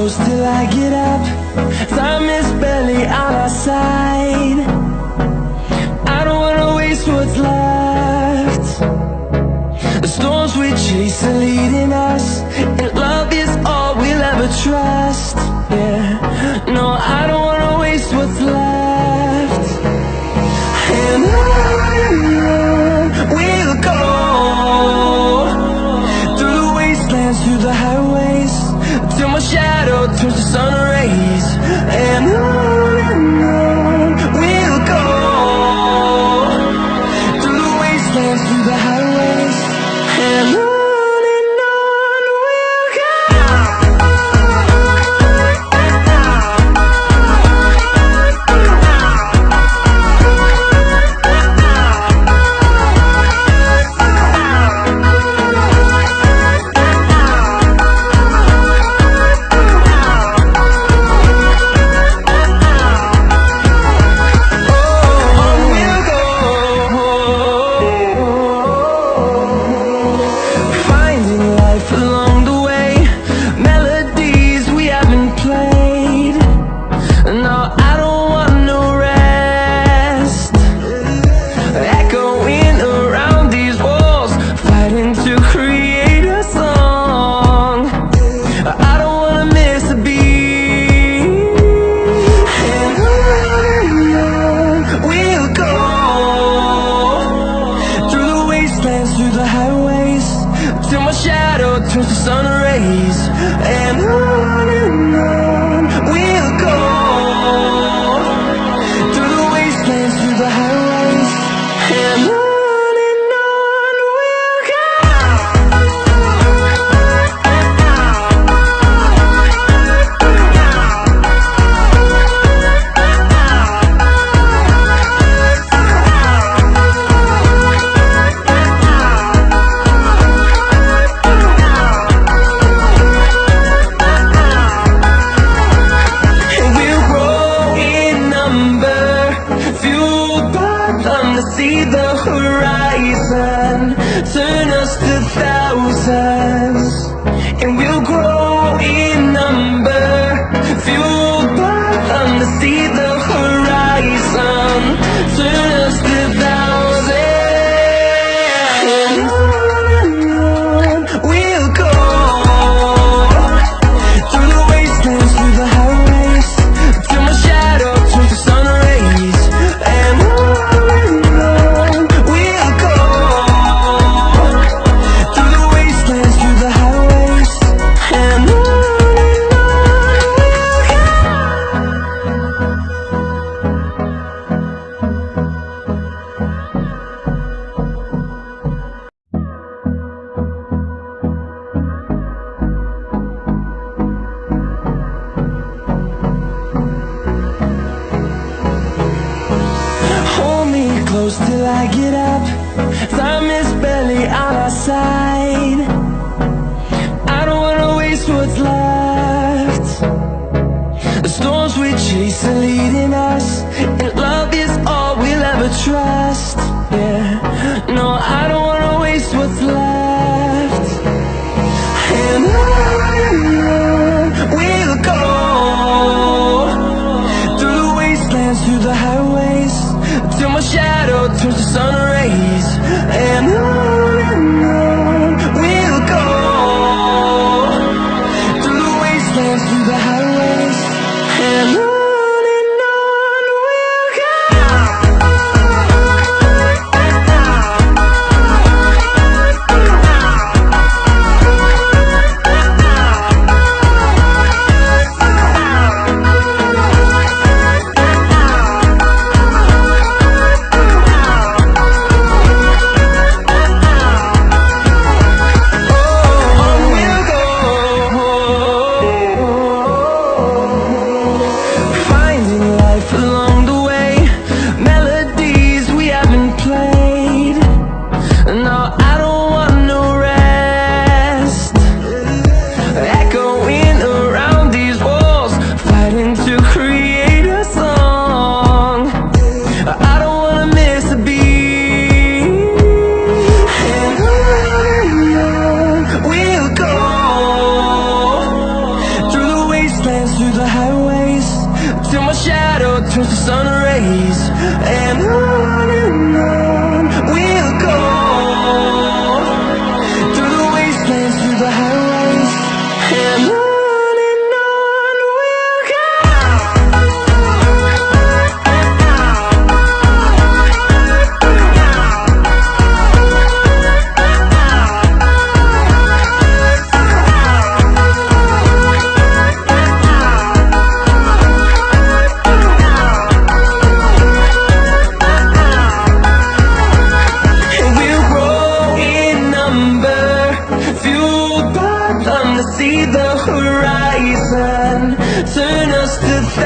close till I get up. Time is barely on our side. I don't wanna waste what's left. The storms we chase are leading us, and love is all we'll ever trust. Yeah, no, I don't wanna waste what's left. And on we'll go, through the wastelands, through the highways, till my shadow turns to sun rays. And on we'll go, through the wastelands, through the highways, and on we'll go. Through the highways, till my shadow turns to sun rays. And on we'll go, through the wastelands, through the highways, and on we'll go. See the horizon turn us to thousands, and we'll grow in number, fueled by them. To see the horizon turn us to thousands, and on we'll go, through the wastelands, through the highways, till my shadow turns to sun rays. And close till I get up. Time is barely on our side. I don't wanna waste what's left. The storms we chase are leading us, and love is all we'll ever trust. Yeah, no, I don't wanna waste what's left. And on we'll go, through the wastelands, through the highways, till my shadow turns to sun rays. And on we'll go, through the wastelands, through the highways, and on we'll go. see the horizon, turn us to